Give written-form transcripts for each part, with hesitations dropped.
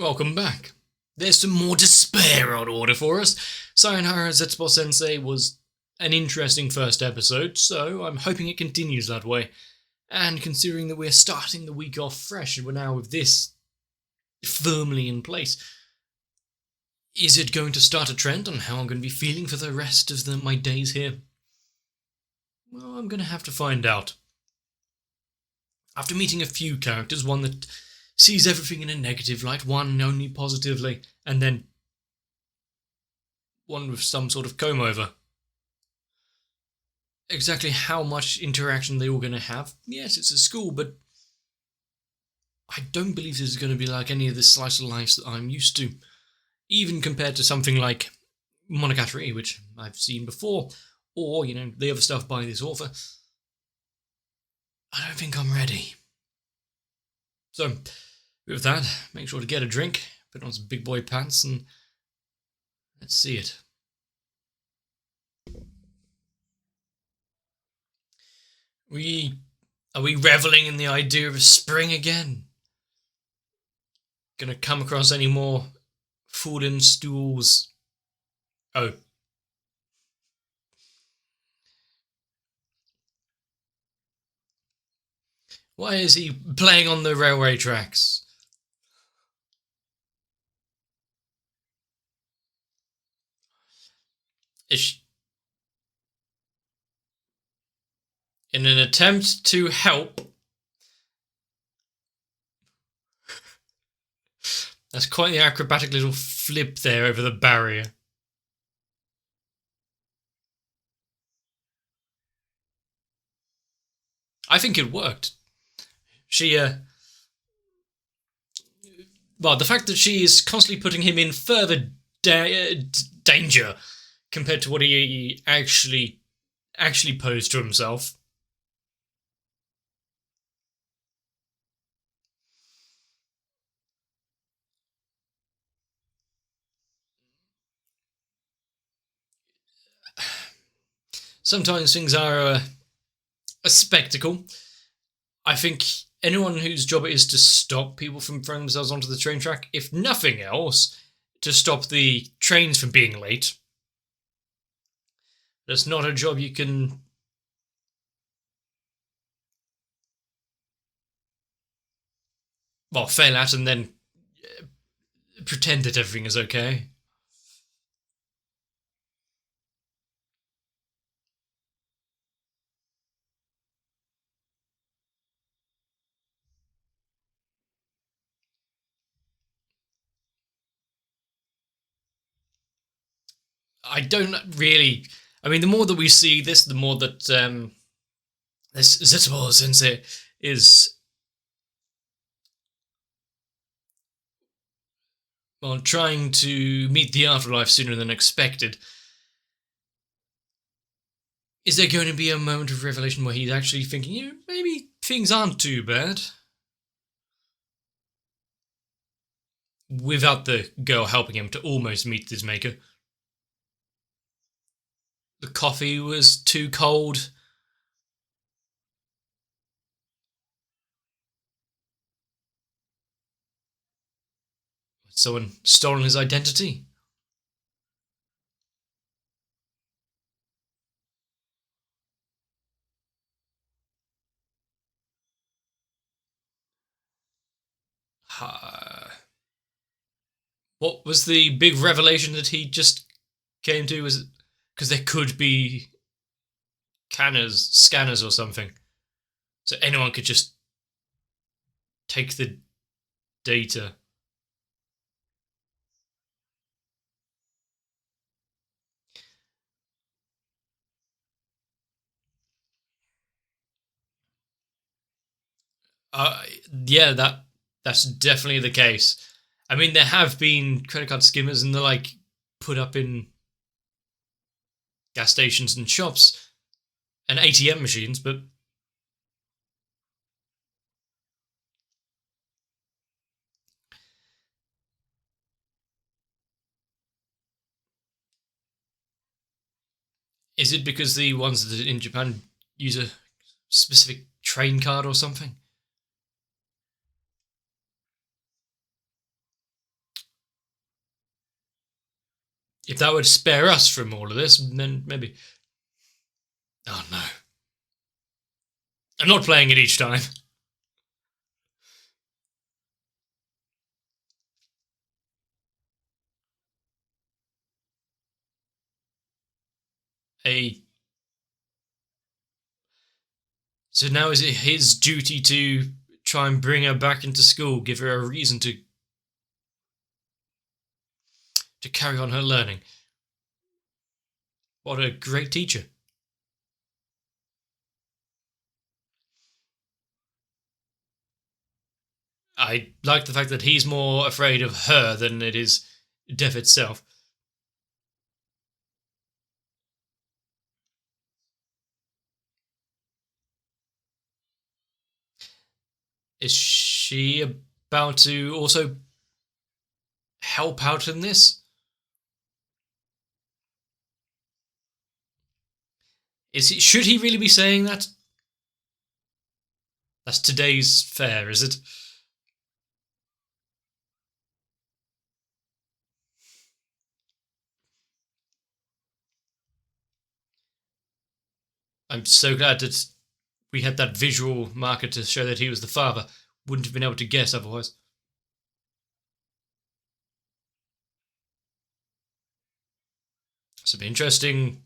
welcome back. There's some more despair on order for us. Sayonara Zetsubou Sensei was an interesting first episode, so I'm hoping it continues that way. And considering that we're starting the week off fresh and we're now with this firmly in place, is it going to start a trend on how I'm going to be feeling for the rest of my days here? Well, I'm going to have to find out. After meeting a few characters, one that sees everything in a negative light, one only positively, and then one with some sort of comb-over. Exactly how much interaction they're all going to have? Yes, it's a school, but I don't believe this is going to be like any of the slice of life that I'm used to, even compared to something like Monogatari, which I've seen before, or, the other stuff by this author. I don't think I'm ready. So, with that, make sure to get a drink, put on some big boy pants, and let's see it. Are we reveling in the idea of spring again? Gonna come across any more fallen stools? Oh. Why is he playing on the railway tracks? In an attempt to help. That's quite the acrobatic little flip there over the barrier. I think it worked. The fact that she is constantly putting him in further danger compared to what he actually posed to himself. Sometimes things are a spectacle. I think anyone whose job it is to stop people from throwing themselves onto the train track, if nothing else, to stop the trains from being late. That's not a job you can fail at and then pretend that everything is okay. I don't really. I mean, the more that we see this, the more that this Zetsubou Sensei is trying to meet the afterlife sooner than expected. Is there going to be a moment of revelation where he's actually thinking, maybe things aren't too bad? Without the girl helping him to almost meet his maker. The coffee was too cold. Someone stolen his identity. What was the big revelation that he just came to? Was it because there could be scanners or something? So anyone could just take the data. Yeah, that's definitely the case. I mean, there have been credit card skimmers and they're put up in gas stations and shops and ATM machines, but is it because the ones that in Japan use a specific train card or something? If that would spare us from all of this, then maybe. Oh no. I'm not playing it each time. A. So now is it his duty to try and bring her back into school, give her a reason to carry on her learning? What a great teacher. I like the fact that he's more afraid of her than it is death itself. Is she about to also help out in this? Should he really be saying that? That's today's fare, is it? I'm so glad that we had that visual marker to show that he was the father. Wouldn't have been able to guess otherwise. Some interesting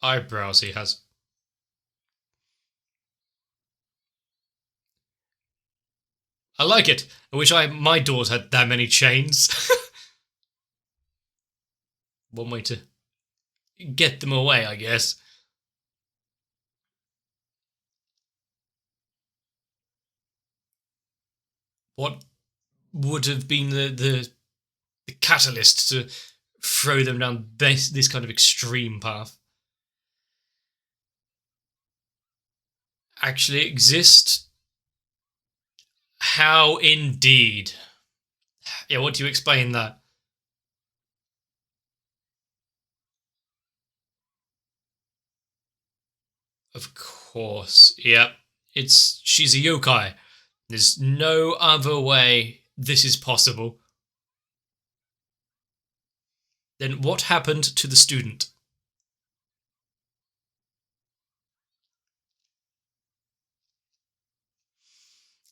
eyebrows he has. I like it. I wish my doors had that many chains. One way to get them away, I guess. What would have been the catalyst to throw them down this kind of extreme path? Actually exist? How indeed? Yeah, what do you explain that? Of course, yep. She's a yokai. There's no other way this is possible. Then what happened to the student?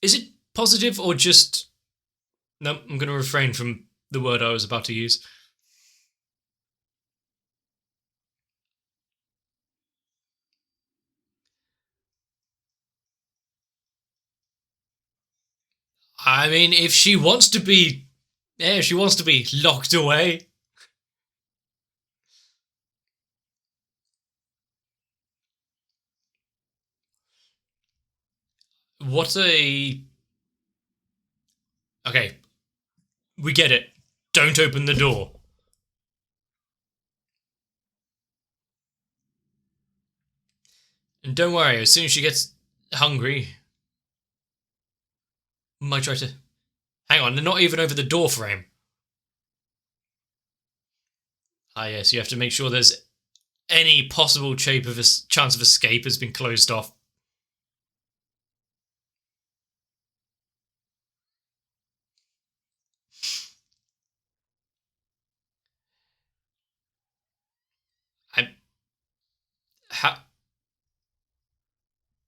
Is it positive or just... No, I'm going to refrain from the word I was about to use. I mean, if she wants to be... Yeah, if she wants to be locked away. What a... Okay, we get it. Don't open the door. And don't worry, as soon as she gets hungry, might try to... Hang on, they're not even over the door frame. Ah, yes, you have to make sure there's any possible chance of escape has been closed off. I... How...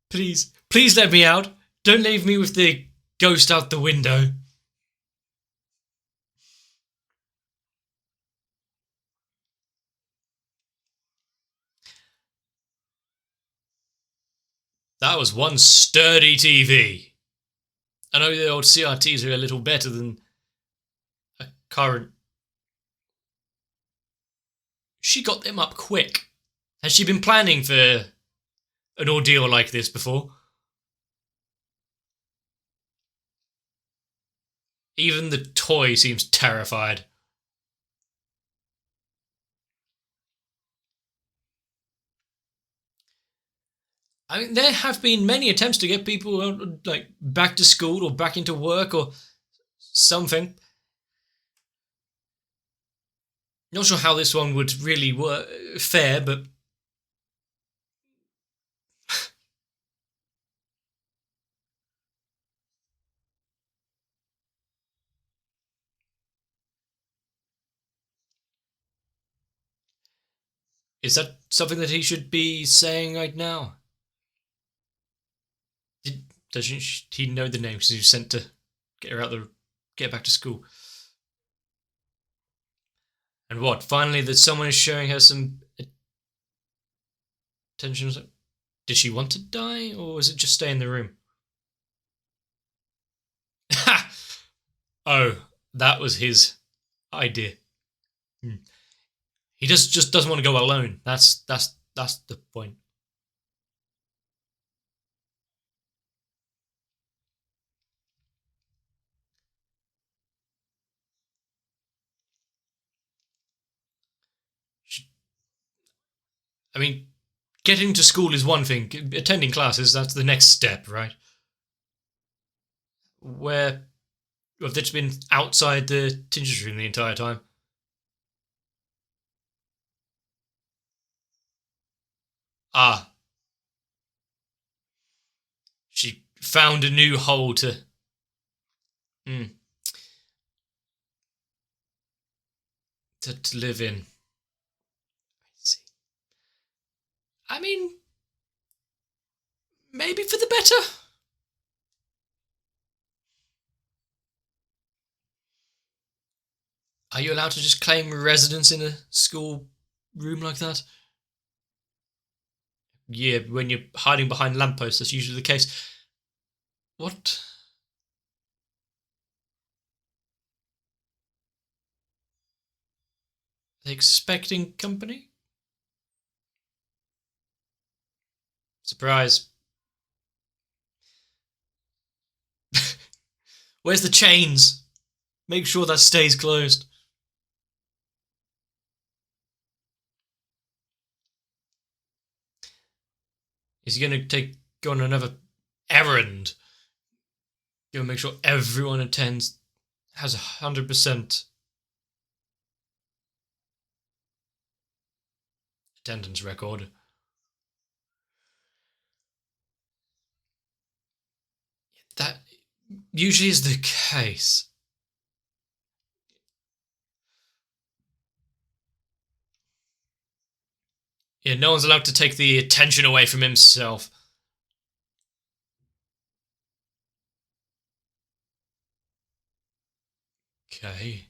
Please let me out. Don't leave me with the ghost out the window. That was one sturdy TV. I know the old CRTs are a little better than a current. She got them up quick. Has she been planning for an ordeal like this before? Even the toy seems terrified. I mean, there have been many attempts to get people like back to school or back into work or something. Not sure how this one would really fare, but Is that something that he should be saying right now? Doesn't he know the name because he was sent to get back to school? And what? Finally, that someone is showing her some attention. Did she want to die, or was it just stay in the room? Ha! Oh, that was his idea. He just doesn't want to go alone. That's the point. I mean, getting to school is one thing. Attending classes, that's the next step, right? Where have they just been outside the teacher's room the entire time? Ah, she found a new hole mm, to live in. I see. I mean, maybe for the better. Are you allowed to just claim residence in a school room like that? Yeah, when you're hiding behind lampposts, that's usually the case. What? Are they expecting company? Surprise. Where's the chains? Make sure that stays closed. Is he going to go on another errand? Go make sure everyone attends, has 100% attendance record. That usually is the case. Yeah, no one's allowed to take the attention away from himself. Okay.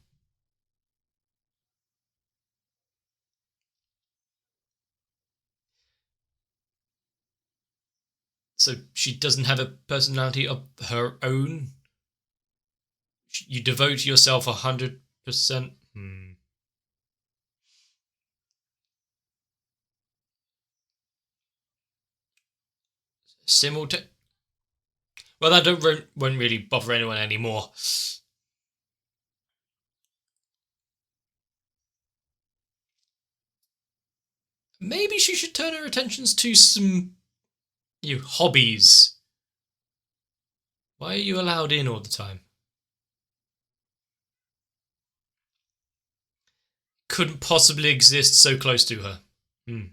So she doesn't have a personality of her own? You devote yourself 100%? Simultaneous. Well, that won't really bother anyone anymore. Maybe she should turn her attentions to some hobbies. Why are you allowed in all the time? Couldn't possibly exist so close to her. Hmm.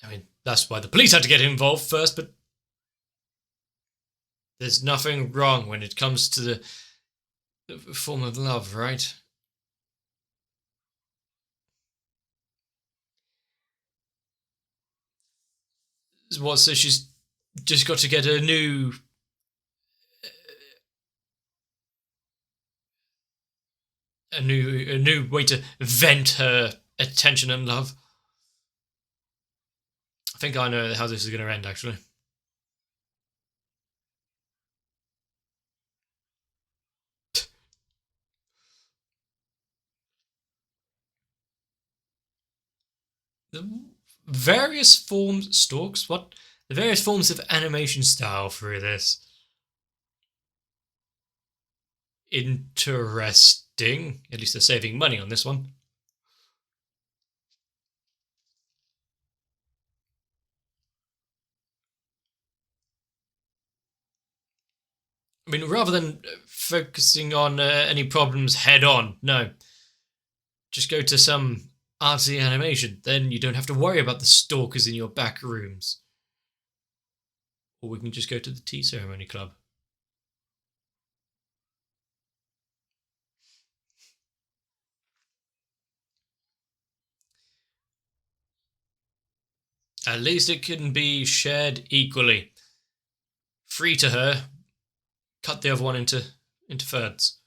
I mean, that's why the police had to get involved first, but there's nothing wrong when it comes to the form of love, right? What, so she's just got to get a new way to vent her attention and love. I think I know how this is going to end, actually. The various forms stalks what the various forms of animation style for this. Interesting. At least they're saving money on this one. I mean, rather than focusing on any problems head on, no. Just go to some artsy animation. Then you don't have to worry about the stalkers in your back rooms. Or we can just go to the tea ceremony club. At least it can be shared equally. Free to her. Cut the other one into thirds.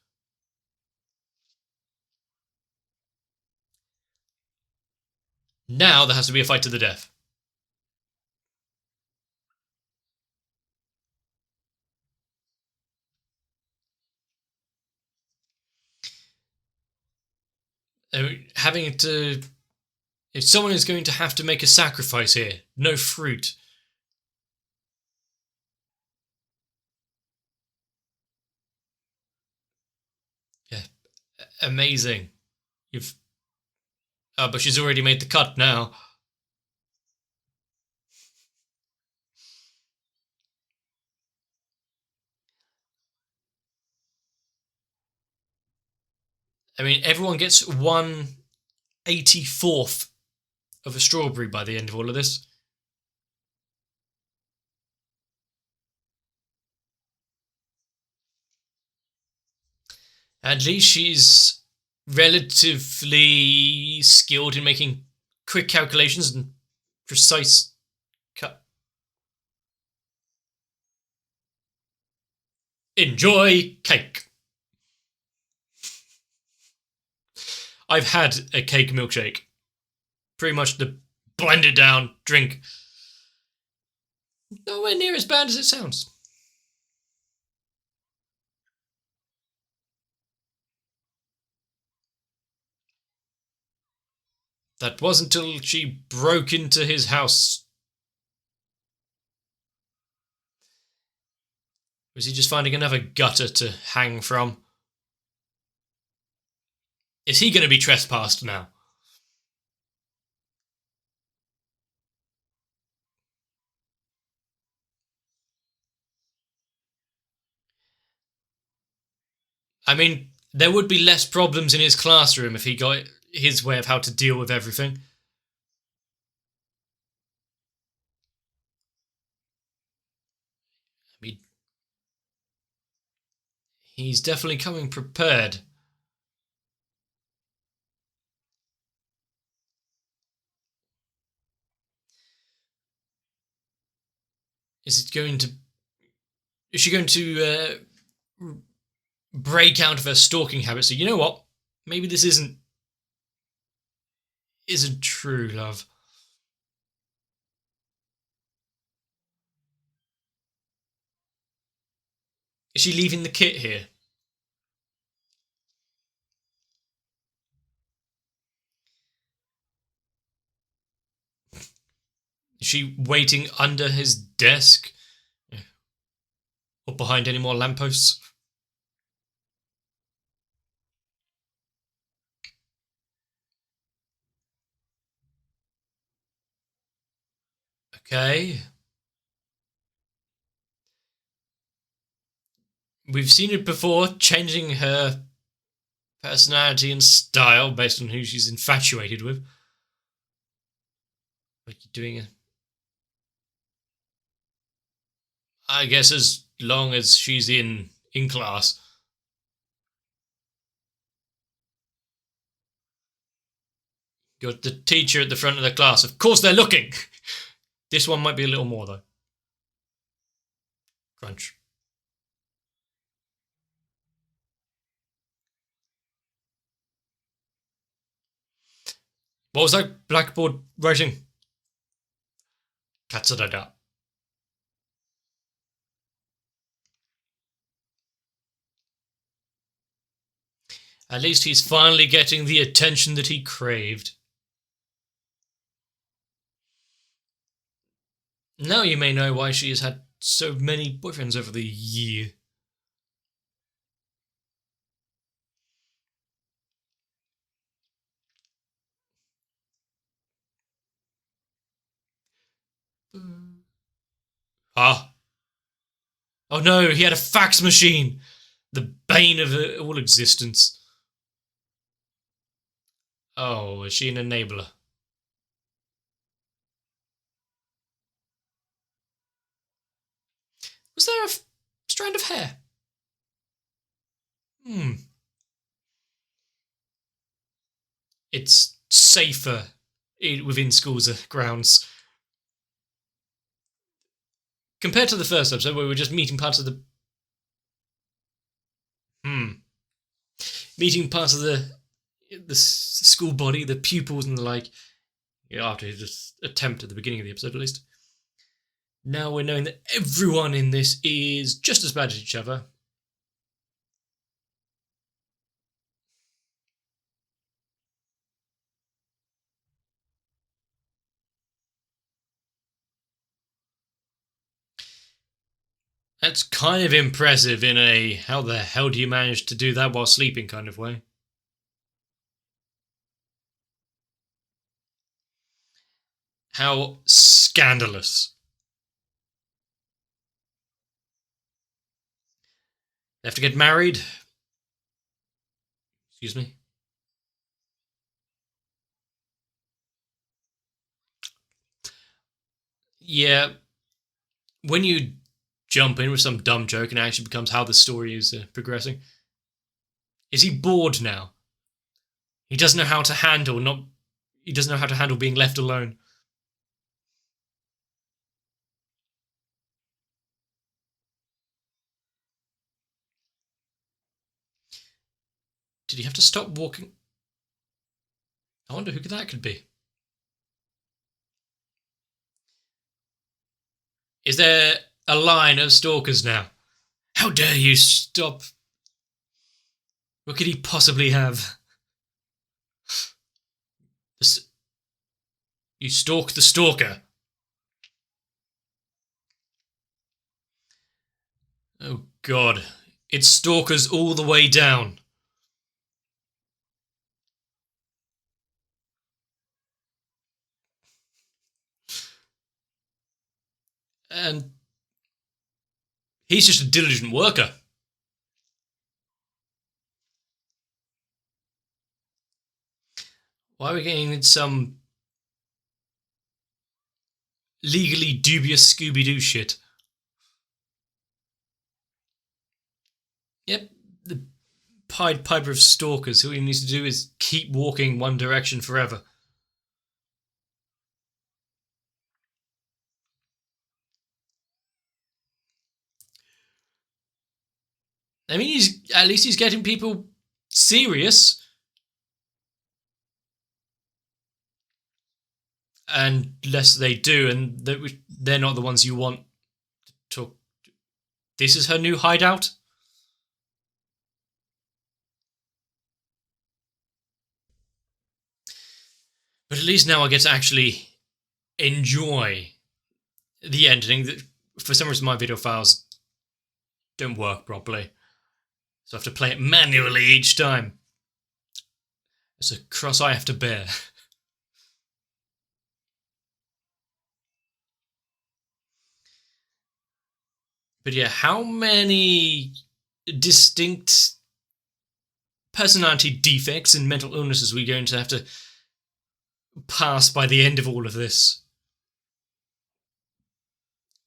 Now there has to be a fight to the death. Having to... If someone is going to have to make a sacrifice here, no fruit. Yeah, amazing. You've... Oh, but she's already made the cut now. I mean, everyone gets 1/84th of a strawberry by the end of all of this. At least she's relatively skilled in making quick calculations and precise cut. Enjoy cake. I've had a cake milkshake. Pretty much the blend it down, drink. Nowhere near as bad as it sounds. That wasn't until she broke into his house. Was he just finding another gutter to hang from? Is he going to be trespassed now? I mean, there would be less problems in his classroom if he got his way of how to deal with everything. I mean, he's definitely coming prepared. Is it going to... Is she going to break out of her stalking habit? So, you know what? Maybe this isn't true love. Is she leaving the kit here? Is she waiting under his desk? Or behind any more lampposts? Okay. We've seen it before, changing her personality and style based on who she's infatuated with. What are you doing? I guess as long as she's in class. Got the teacher at the front of the class. Of course they're looking. This one might be a little more though. Crunch. What was that blackboard writing? Katsurada. At least he's finally getting the attention that he craved. Now you may know why she has had so many boyfriends over the year. Ah. Oh no, he had a fax machine. The bane of all existence. Oh, is she an enabler? Was there a strand of hair? It's safer within schools grounds. compared to the first episode where we were just meeting parts of the school body, the pupils and the like, after his attempt at the beginning of the episode at least. Now we're knowing that everyone in this is just as bad as each other. That's kind of impressive in a how the hell do you manage to do that while sleeping kind of way. How scandalous. They have to get married. Excuse me. Yeah. When you jump in with some dumb joke and it actually becomes how the story is progressing. Is he bored now? He doesn't know how to handle being left alone. Did he have to stop walking? I wonder who that could be. Is there a line of stalkers now? How dare you stop? What could he possibly have? You stalk the stalker. Oh God, it's stalkers all the way down. And he's just a diligent worker. Why are we getting some legally dubious Scooby-Doo shit? Yep, the Pied Piper of stalkers. Who he needs to do is keep walking one direction forever. I mean, at least he's getting people serious. And less they do, and they're not the ones you want to talk. This is her new hideout? But at least now I get to actually enjoy the ending. That for some reason my video files don't work properly, so I have to play it manually each time. It's a cross I have to bear. But yeah, how many distinct personality defects and mental illnesses are we going to have to pass by the end of all of this?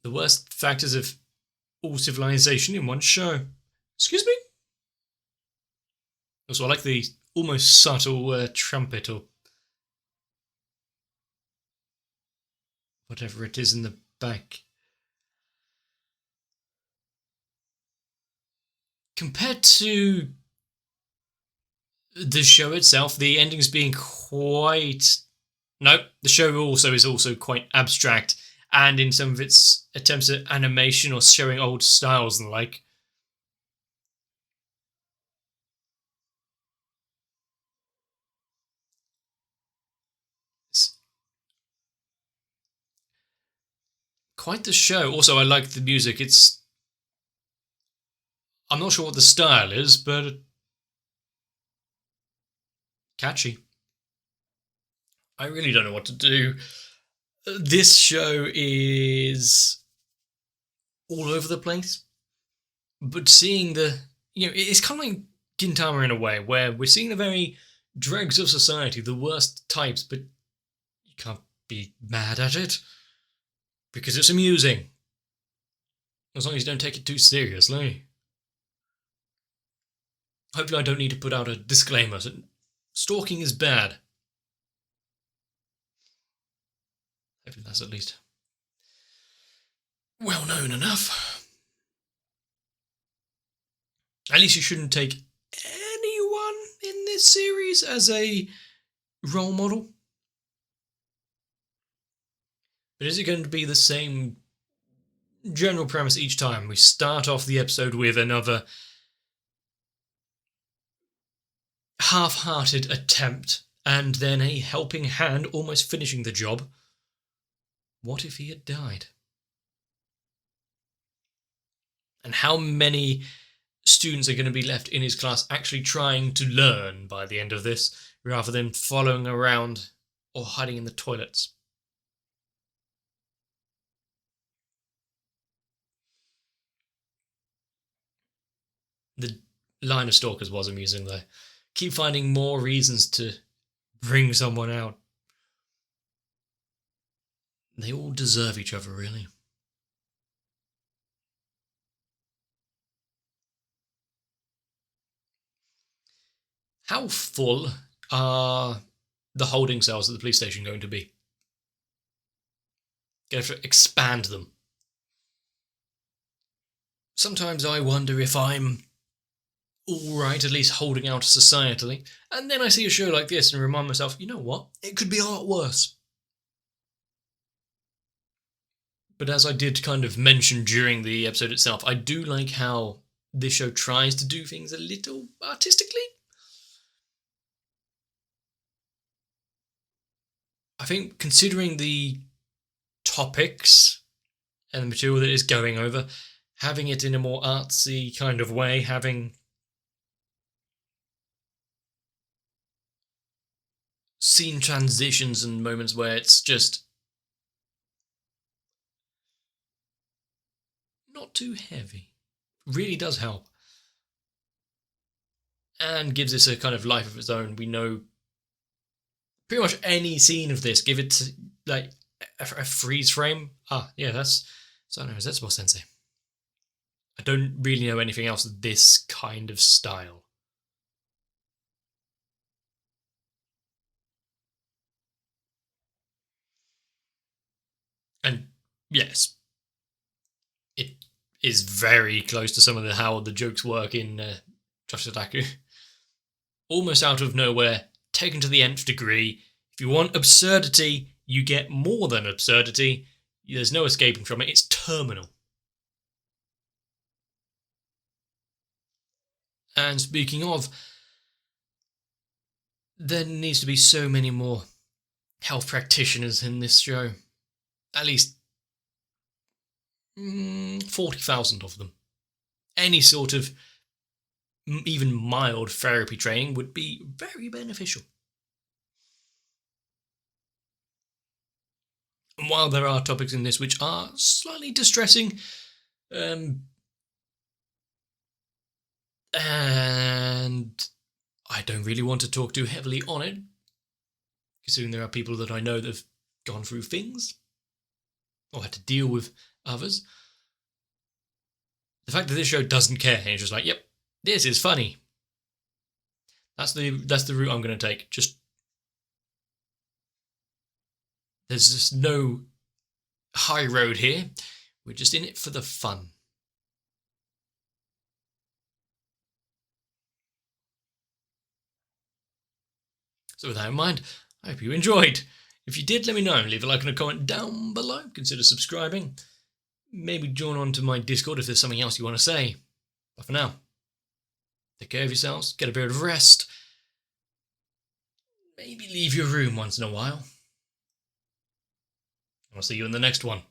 The worst factors of all civilization in one show. Excuse me? Also, I like the almost subtle trumpet or whatever it is in the back. Compared to the show itself, the endings being quite... No, the show is also quite abstract, and in some of its attempts at animation or showing old styles and the like. It's quite the show. Also, I like the music. I'm not sure what the style is, but catchy. I really don't know what to do. This show is all over the place, but seeing it's kind of like Gintama in a way, where we're seeing the very dregs of society, the worst types, but you can't be mad at it because it's amusing, as long as you don't take it too seriously. Hopefully I don't need to put out a disclaimer. Stalking is bad. Hopefully that's at least well known enough. At least you shouldn't take anyone in this series as a role model. But is it going to be the same general premise each time? We start off the episode with another half-hearted attempt and then a helping hand almost finishing the job. What if he had died? And how many students are going to be left in his class actually trying to learn by the end of this, rather than following around or hiding in the toilets? The line of stalkers was amusing, though. Keep finding more reasons to bring someone out. They all deserve each other, really. How full are the holding cells at the police station going to be? Go to expand them. Sometimes I wonder if I'm alright, at least holding out societally, and then I see a show like this and remind myself, you know what? It could be a lot worse. But as I did kind of mention during the episode itself, I do like how this show tries to do things a little artistically. I think considering the topics and the material that it's going over, having it in a more artsy kind of way, having scene transitions and moments where it's just not too heavy, really does help. And gives this a kind of life of its own. We know pretty much any scene of this, give it like a freeze frame. Yeah, that's Sayonara Zetsubou Sensei. I don't really know anything else of this kind of style. And yes, it is very close to some of how the jokes work in Joshadaku. Almost out of nowhere, taken to the nth degree. If you want absurdity, you get more than absurdity. There's no escaping from it. It's terminal. And speaking of, there needs to be so many more health practitioners in this show. At least 40,000 of them. Any sort of even mild therapy training would be very beneficial. And while there are topics in this which are slightly distressing, and I don't really want to talk too heavily on it, considering there are people that I know that have gone through things or had to deal with others. The fact that this show doesn't care and it's just like, yep, this is funny. That's the route I'm going to take. There's just no high road here. We're just in it for the fun. So with that in mind, I hope you enjoyed. If you did, let me know. Leave a like and a comment down below. Consider subscribing. Maybe join on to my Discord if there's something else you want to say. But for now, take care of yourselves, get a bit of rest. Maybe leave your room once in a while. I'll see you in the next one.